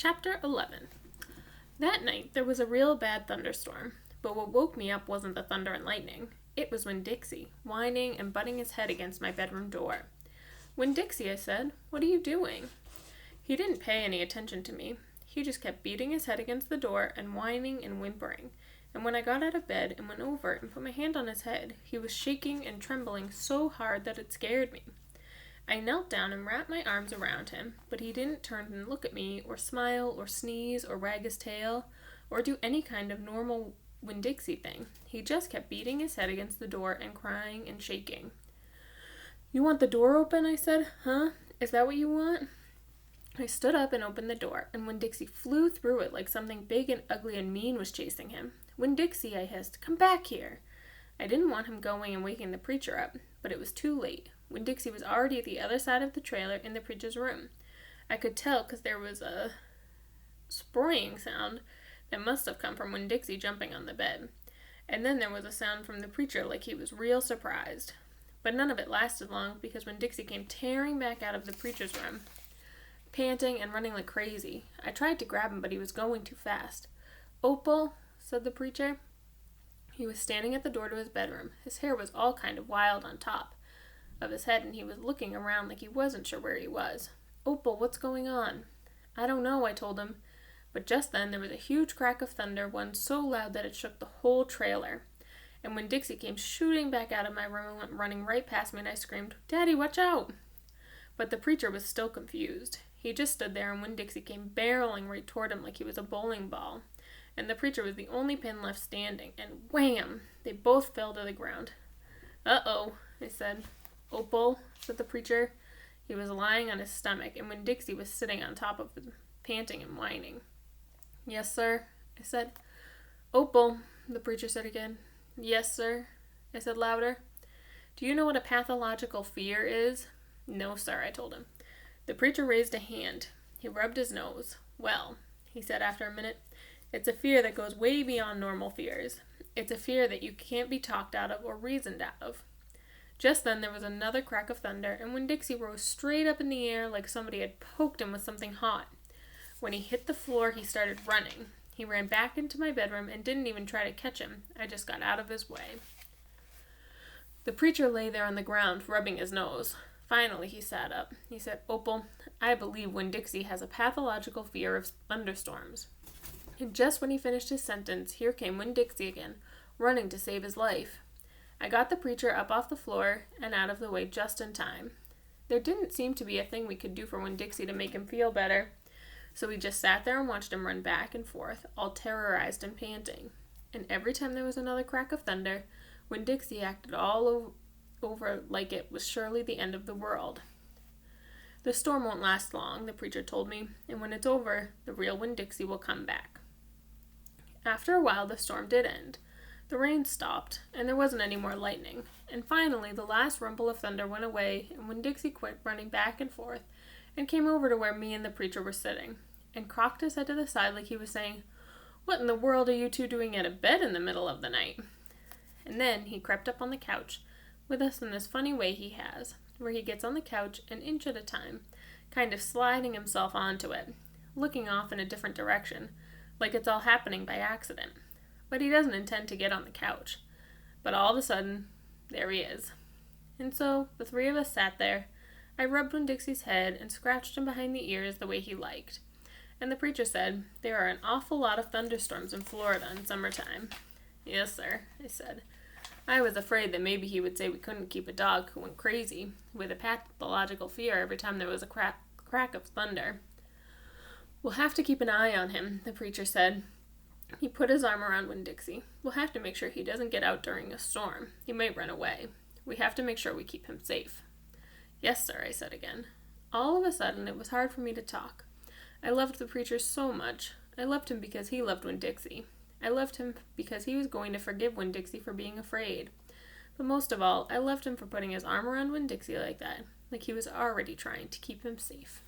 Chapter 11. That night there was a real bad thunderstorm, but what woke me up wasn't the thunder and lightning. It was Winn Dixie, whining and butting his head against my bedroom door. "Winn Dixie," I said, "what are you doing?" He didn't pay any attention to me. He just kept beating his head against the door and whining and whimpering. And when I got out of bed and went over and put my hand on his head, he was shaking and trembling so hard that it scared me. I knelt down and wrapped my arms around him, but he didn't turn and look at me, or smile, or sneeze, or wag his tail, or do any kind of normal Winn Dixie thing. He just kept beating his head against the door and crying and shaking. "You want the door open?" I said. "Huh? Is that what you want?" I stood up and opened the door, and Winn Dixie flew through it like something big and ugly and mean was chasing him. "Winn Dixie," I hissed, "come back here." I didn't want him going and waking the preacher up, but it was too late. Winn Dixie was already at the other side of the trailer in the preacher's room. I could tell because there was a sproying sound that must have come from Winn Dixie jumping on the bed. And then there was a sound from the preacher like he was real surprised. But none of it lasted long because Winn Dixie came tearing back out of the preacher's room, panting and running like crazy. I tried to grab him, but he was going too fast. "Opal," said the preacher. He was standing at the door to his bedroom. His hair was all kind of wild on top of his head, and he was looking around like he wasn't sure where he was. "Opal, what's going on?" "I don't know," I told him. But just then there was a huge crack of thunder, one so loud that it shook the whole trailer. And Winn Dixie came shooting back out of my room and went running right past me, and I screamed, "Daddy, watch out!" But the preacher was still confused. He just stood there, and Winn Dixie came barreling right toward him like he was a bowling ball. And the preacher was the only pin left standing, and wham! They both fell to the ground. "Uh-oh," I said. "Opal," said the preacher. He was lying on his stomach, and Winn Dixie was sitting on top of him, panting and whining. "Yes, sir," I said. "Opal," the preacher said again. "Yes, sir," I said louder. "Do you know what a pathological fear is?" "No, sir," I told him. The preacher raised a hand. He rubbed his nose. "Well," he said after a minute, "it's a fear that goes way beyond normal fears. It's a fear that you can't be talked out of or reasoned out of." Just then there was another crack of thunder, and Winn Dixie rose straight up in the air like somebody had poked him with something hot. When he hit the floor, he started running. He ran back into my bedroom and didn't even try to catch him. I just got out of his way. The preacher lay there on the ground, rubbing his nose. Finally, he sat up. He said, "Opal, I believe Winn Dixie has a pathological fear of thunderstorms." And just when he finished his sentence, here came Winn Dixie again, running to save his life. I got the preacher up off the floor and out of the way just in time. There didn't seem to be a thing we could do for Winn Dixie to make him feel better, so we just sat there and watched him run back and forth, all terrorized and panting. And every time there was another crack of thunder, Winn Dixie acted all over like it was surely the end of the world. "The storm won't last long," the preacher told me, "and when it's over, the real Winn Dixie will come back." After a while, the storm did end. The rain stopped, and there wasn't any more lightning. And finally, the last rumble of thunder went away, and Winn Dixie quit running back and forth, and came over to where me and the preacher were sitting, and cocked his head to the side like he was saying, "What in the world are you two doing out of bed in the middle of the night?" And then he crept up on the couch with us in this funny way he has, where he gets on the couch an inch at a time, kind of sliding himself onto it, looking off in a different direction, like it's all happening by accident. But he doesn't intend to get on the couch. But all of a sudden, there he is. And so, the three of us sat there. I rubbed Winn Dixie's head and scratched him behind the ears the way he liked. And the preacher said, "There are an awful lot of thunderstorms in Florida in summertime." "Yes, sir," I said. I was afraid that maybe he would say we couldn't keep a dog who went crazy with a pathological fear every time there was a crack of thunder. "We'll have to keep an eye on him," the preacher said. He put his arm around Winn Dixie. "We'll have to make sure he doesn't get out during a storm. He might run away. We have to make sure we keep him safe." "Yes, sir," I said again. All of a sudden, it was hard for me to talk. I loved the preacher so much. I loved him because he loved Winn Dixie. I loved him because he was going to forgive Winn Dixie for being afraid. But most of all, I loved him for putting his arm around Winn Dixie like that, like he was already trying to keep him safe.